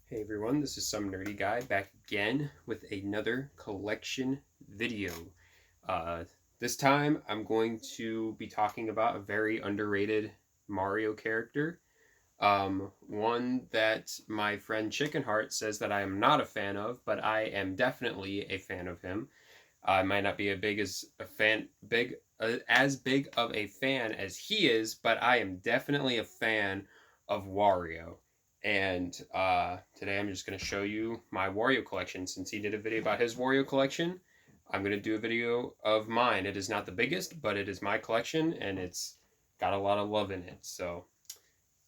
Hey everyone, this is some nerdy guy back again with another collection video. Uh, this time I'm going to be talking about a very underrated Mario character. One that my friend Chicken Heart says that I am not a fan of, but I am definitely a fan of him. I might not be as big of a fan as he is, but I am definitely a fan of Wario. And today I'm just going to show you my Wario collection. Since he did a video about his Wario collection, I'm going to do a video of mine. It is not the biggest, but it is my collection, and it's got a lot of love in it. So,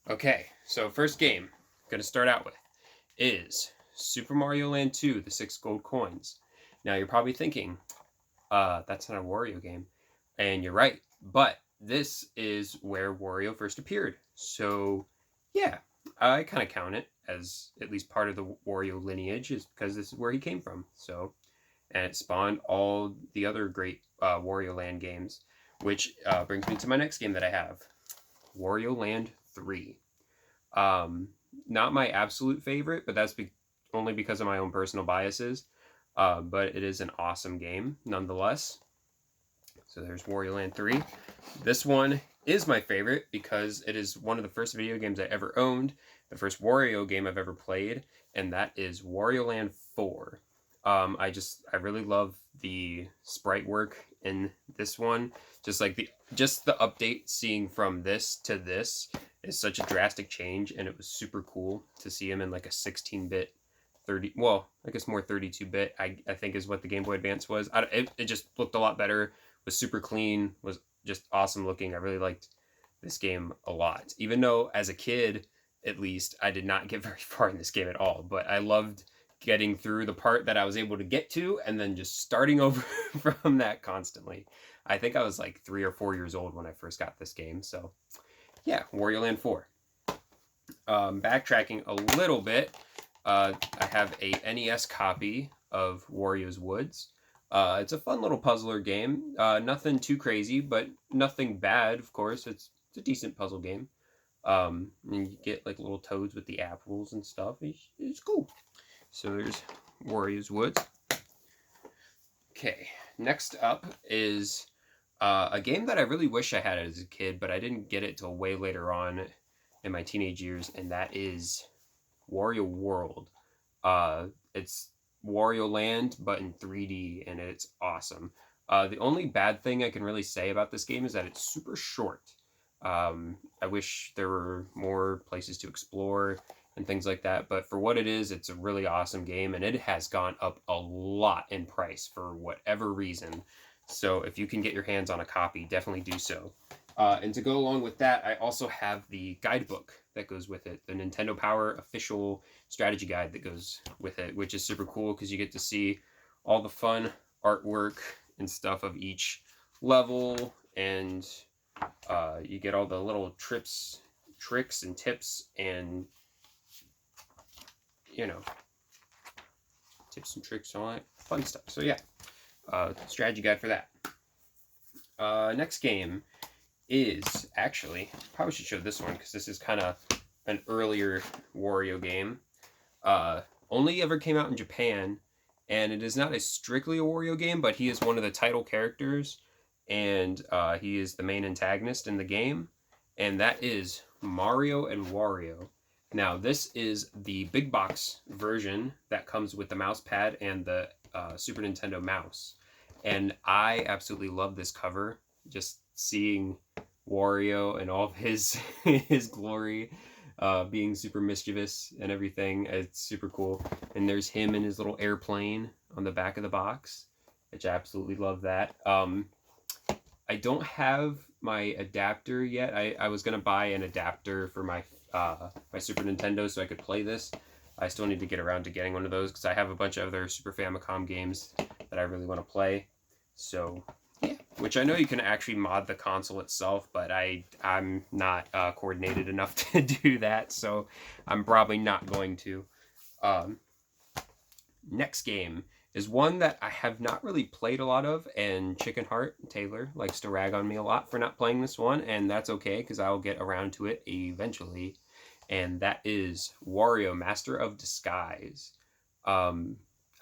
okay. So first game I'm going to start out with is Super Mario Land 2, the 6 gold coins. Now you're probably thinking, that's not a Wario game. And you're right. But this is where Wario first appeared. So, yeah, I kind of count it as at least part of the Wario lineage, is because this is where he came from. So, and it spawned all the other great Wario Land games, which brings me to my next game that I have, Wario Land 3. Um, Not my absolute favorite, but that's only because of my own personal biases. But it is an awesome game nonetheless. So there's Wario Land 3. This one is my favorite because it is one of the first video games I ever owned, the first Wario game I've ever played, and that is Wario Land 4. I really love the sprite work in this one. Just the update, seeing from this to this is such a drastic change, and it was super cool to see him in like a 16-bit 30, well, I guess more 32-bit, I think is what the Game Boy Advance was. It just looked a lot better, was super clean, was just awesome looking. I really liked this game a lot. Even though as a kid, at least, I did not get very far in this game at all, but I loved getting through the part that I was able to get to and then just starting over from that constantly. I think I was like 3 or 4 years old when I first got this game, so yeah, Wario Land 4. Backtracking a little bit, I have a NES copy of Wario's Woods. It's a fun little puzzler game. Nothing too crazy, but nothing bad, of course. It's a decent puzzle game. And you get like little toads with the apples and stuff. It's cool. So there's Wario's Woods. Okay, next up is a game that I really wish I had as a kid, but I didn't get it till way later on in my teenage years, and that is Wario World. It's Wario Land, but in 3D, and it's awesome. The only bad thing I can really say about this game is that it's super short. I wish there were more places to explore and things like that, but for what it is, it's a really awesome game, and it has gone up a lot in price for whatever reason. So if you can get your hands on a copy, definitely do so. And to go along with that, I also have the guidebook that goes with it, the Nintendo Power official strategy guide that goes with it, which is super cool because you get to see all the fun artwork and stuff of each level, and you get all the little tricks and tips and, tips and tricks and all that fun stuff. So yeah, strategy guide for that. Next game is actually, probably should show this one because this is kind of an earlier Wario game. Only ever came out in Japan, and it is not a strictly a Wario game, but he is one of the title characters, and he is the main antagonist in the game, and that is Mario and Wario. Now, this is the big box version that comes with the mouse pad and the Super Nintendo mouse, and I absolutely love this cover. Just seeing Wario and all of his his glory, being super mischievous and everything. It's super cool. And there's him in his little airplane on the back of the box, which I absolutely love that. I don't have my adapter yet. I was gonna buy an adapter for my my Super Nintendo so I could play this. I still need to get around to getting one of those because I have a bunch of other Super Famicom games that I really want to play. So yeah, which I know you can actually mod the console itself, but I'm not coordinated enough to do that, so I'm probably not going to. Next game is one that I have not really played a lot of, and Chicken Heart Taylor likes to rag on me a lot for not playing this one, and that's okay because I'll get around to it eventually. and that is Wario Master of Disguise. Um,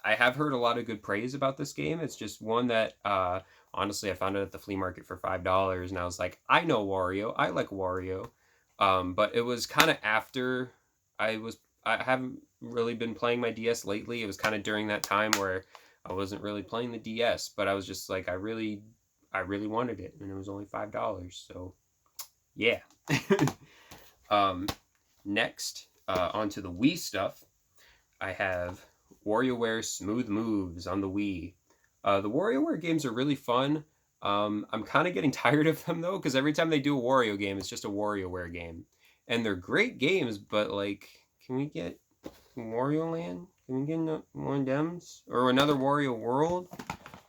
I have heard a lot of good praise about this game. It's just one that, honestly, I found it at the flea market for $5, and I was like, I know Wario, I like Wario, but it was kind of after I haven't really been playing my DS lately. It was kind of during that time where I wasn't really playing the DS, but I was just like, I really wanted it, and it was only $5, so yeah. um, Next, onto the Wii stuff, I have WarioWare Smooth Moves on the Wii. The WarioWare games are really fun. I'm kind of getting tired of them though, because every time they do a Wario game, it's just a WarioWare game, and they're great games. But like, can we get Wario Land? Can we get one of them's or another Wario World?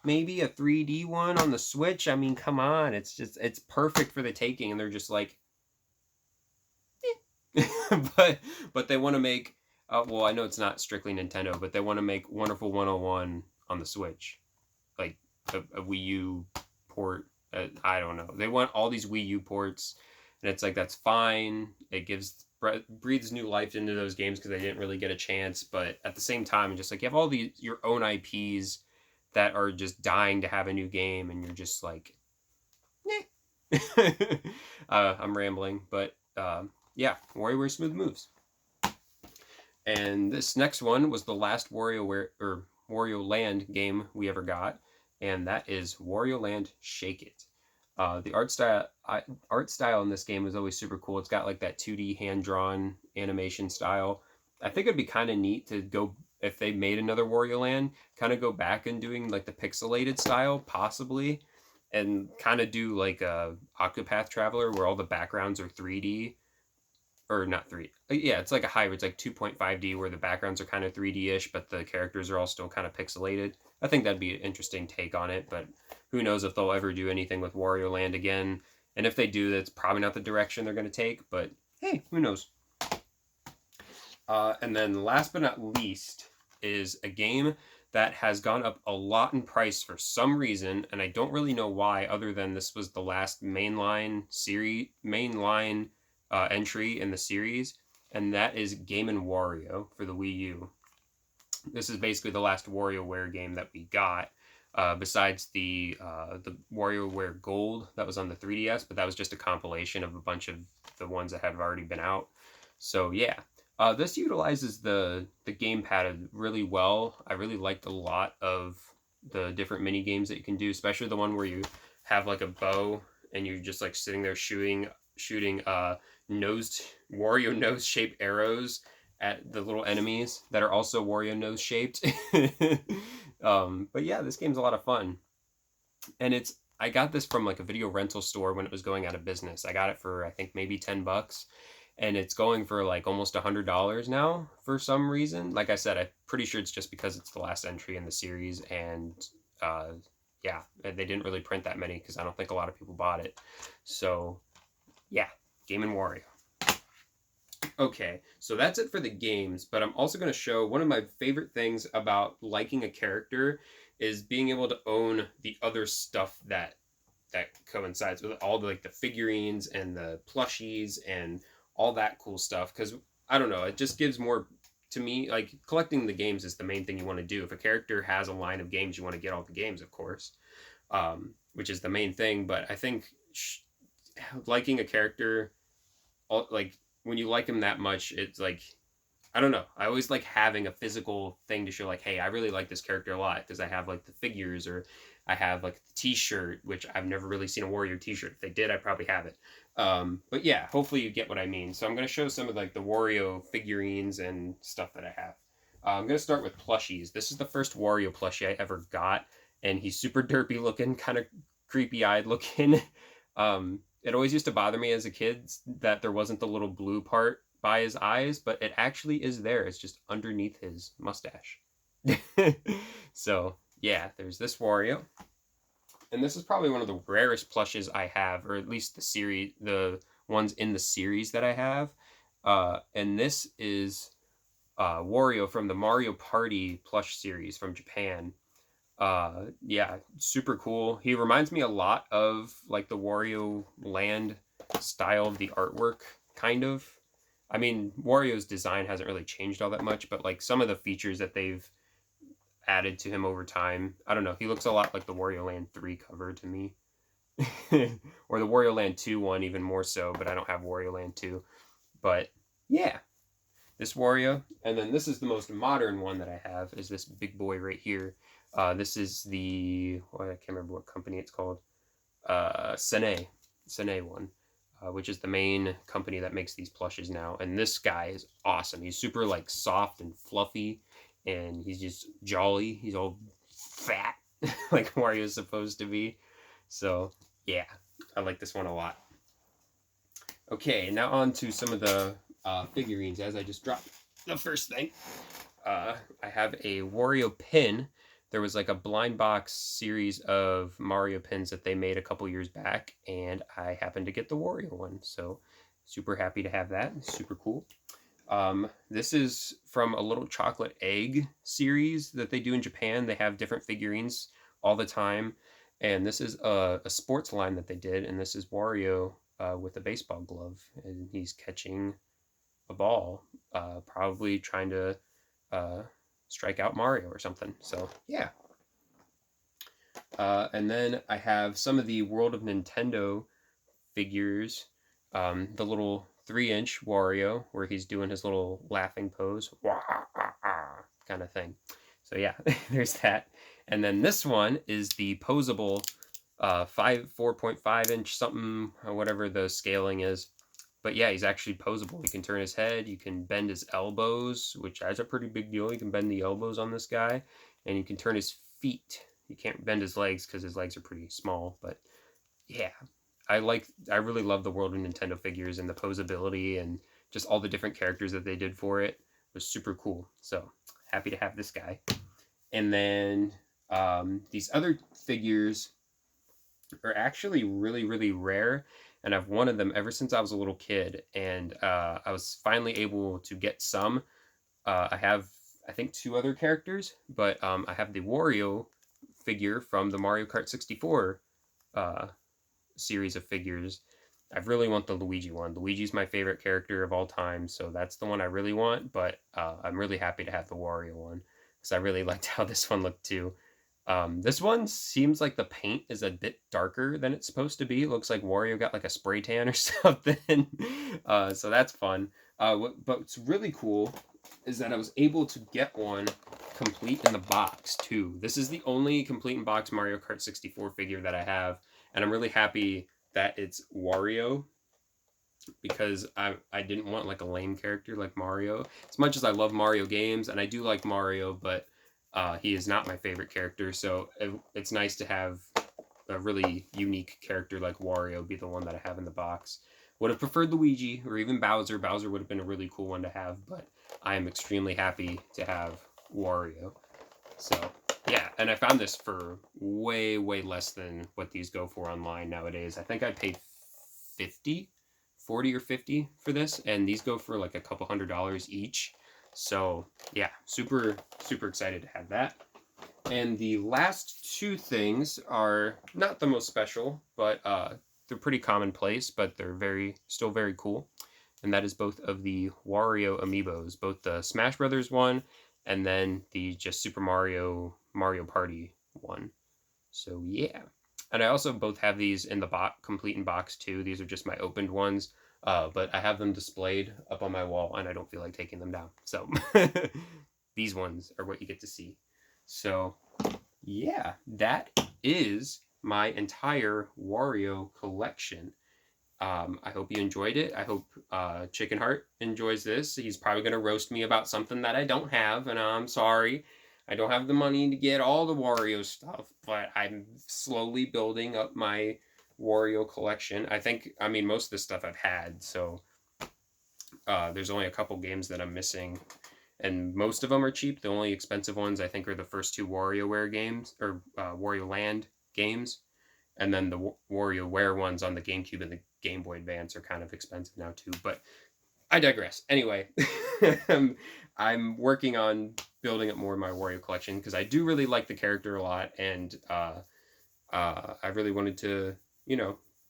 Maybe a 3D one on the Switch. I mean, come on, it's perfect for the taking, and they're just like, but they want to make. Well, I know it's not strictly Nintendo, but they want to make Wonderful 101 on the Switch, like a Wii U port. I don't know. They want all these Wii U ports, and it's like that's fine. It breathes new life into those games because they didn't really get a chance. But at the same time, just like you have all these your own IPs that are just dying to have a new game, and you're just like, I'm rambling, but yeah, WarioWare Smooth Moves. And this next one was the last Wario Land game we ever got, and that is Wario Land Shake It. The art style in this game is always super cool. It's got like that 2D hand drawn animation style. I think it'd be kind of neat to go if they made another Wario Land, kind of go back and doing like the pixelated style, possibly, and kind of do like a Octopath Traveler where all the backgrounds are 3D or not 3. Yeah, it's like a hybrid. It's like 2.5D where the backgrounds are kind of 3D-ish, but the characters are all still kind of pixelated. I think that'd be an interesting take on it, but who knows if they'll ever do anything with Wario Land again. And if they do, that's probably not the direction they're going to take, but hey, who knows? And then last but not least is a game that has gone up a lot in price for some reason, and I don't really know why, other than this was the last mainline entry in the series, and that is Gaiman Wario for the Wii U. This is basically the last WarioWare game that we got, besides the WarioWare Gold that was on the 3DS, but that was just a compilation of a bunch of the ones that have already been out. So yeah, this utilizes the gamepad really well. I really liked a lot of the different mini games that you can do, especially the one where you have like a bow and you're just like sitting there shooting Wario nose shaped arrows at the little enemies that are also Wario nose shaped. But yeah, this game's a lot of fun, and I got this from like a video rental store when it was going out of business. I got it for I think maybe $10, and it's going for like almost $100 now for some reason. Like I said, I'm pretty sure it's just because it's the last entry in the series, and yeah, they didn't really print that many because I don't think a lot of people bought it. So yeah, Gaiman Wario. Okay, so that's it for the games, but I'm also going to show one of my favorite things about liking a character is being able to own the other stuff that coincides with all the like the figurines and the plushies and all that cool stuff, because I don't know, it just gives more to me. Like collecting the games is the main thing you want to do. If a character has a line of games, you want to get all the games, of course, which is the main thing. But I think liking a character, like when you like him that much, it's like, I don't know. I always like having a physical thing to show like, hey, I really like this character a lot because I have like the figures, or I have like the t-shirt, which I've never really seen a Wario t-shirt. If they did, I probably have it. But yeah, hopefully you get what I mean. So I'm going to show some of like the Wario figurines and stuff that I have. I'm going to start with plushies. This is the first Wario plushie I ever got, and he's super derpy looking, kind of creepy-eyed looking. It always used to bother me as a kid that there wasn't the little blue part by his eyes, but it actually is there. It's just underneath his mustache. So yeah, there's this Wario. And this is probably one of the rarest plushes I have, or at least the ones in the series that I have. And this is Wario from the Mario Party plush series from Japan. Yeah, super cool. He reminds me a lot of like the Wario Land style of the artwork, kind of. I mean, Wario's design hasn't really changed all that much, but like some of the features that they've added to him over time, I don't know. He looks a lot like the Wario Land 3 cover to me. Or the Wario Land 2 one even more so, but I don't have Wario Land 2. But yeah, this Wario. And then this is the most modern one that I have, is this big boy right here. This is the, I can't remember what company it's called. Sene one, which is the main company that makes these plushes now. And this guy is awesome. He's super like soft and fluffy, and he's just jolly. He's all fat, like Wario's supposed to be. So yeah, I like this one a lot. Okay, now on to some of the figurines. As I just dropped the first thing, I have a Wario Pin. There was like a blind box series of Mario pins that they made a couple years back, and I happened to get the Wario one. So super happy to have that. Super cool. This is from a little chocolate egg series that they do in Japan. They have different figurines all the time. And this is a sports line that they did. And this is Wario with a baseball glove. And he's catching a ball, probably trying to strike out Mario or something. So, yeah. And then I have some of the World of Nintendo figures. The little 3-inch Wario, where he's doing his little laughing pose, kind of thing. So yeah, there's that. And then this one is the posable 4.5-inch something, or whatever the scaling is. But yeah, he's actually posable. You can turn his head, you can bend his elbows, which is a pretty big deal. You can bend the elbows on this guy, and you can turn his feet. You can't bend his legs because his legs are pretty small, but yeah. I really love the World of Nintendo figures, and the posability and just all the different characters that they did for it was super cool. So happy to have this guy. And then these other figures are actually really, really rare, and I've wanted them ever since I was a little kid, and I was finally able to get some. I have, I think, 2 other characters, but I have the Wario figure from the Mario Kart 64 series of figures. I really want the Luigi one. Luigi's my favorite character of all time, so that's the one I really want, but I'm really happy to have the Wario one, because I really liked how this one looked too. This one seems like the paint is a bit darker than it's supposed to be. It looks like Wario got like a spray tan or something. So that's fun. But what's really cool is that I was able to get one complete in the box too. This is the only complete in box Mario Kart 64 figure that I have, and I'm really happy that it's Wario, because I didn't want like a lame character like Mario. As much as I love Mario games, and I do like Mario, but he is not my favorite character, so it's nice to have a really unique character like Wario be the one that I have in the box. Would have preferred Luigi or even Bowser. Bowser would have been a really cool one to have, but I am extremely happy to have Wario. So yeah, and I found this for way, way less than what these go for online nowadays. I think I paid 40 or 50 for this, and these go for like a couple $100 each. So yeah, super, super excited to have that. And the last 2 things are not the most special, but they're pretty commonplace, but they're still very cool. And that is both of the Wario amiibos, both the Smash Brothers one, and then the just Super Mario Party one. So yeah. And I also both have these in the complete in box too. These are just my opened ones. But I have them displayed up on my wall, and I don't feel like taking them down. So these ones are what you get to see. So yeah, that is my entire Wario collection. I hope you enjoyed it. I hope Chicken Heart enjoys this. He's probably going to roast me about something that I don't have, and I'm sorry. I don't have the money to get all the Wario stuff, but I'm slowly building up my Wario collection. I mean, most of the stuff I've had, so there's only a couple games that I'm missing, and most of them are cheap. The only expensive ones, I think, are the first 2 WarioWare games, or Wario Land games, and then the WarioWare ones on the GameCube and the Game Boy Advance are kind of expensive now too, but I digress. Anyway, I'm working on building up more of my Wario collection, because I do really like the character a lot, and I really wanted to,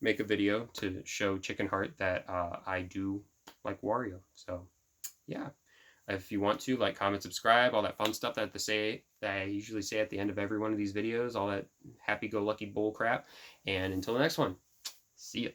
make a video to show Chicken Heart that I do like Wario. So yeah, if you want to, like, comment, subscribe, all that fun stuff that I usually say at the end of every one of these videos, all that happy-go-lucky bull crap. And until the next one, see ya.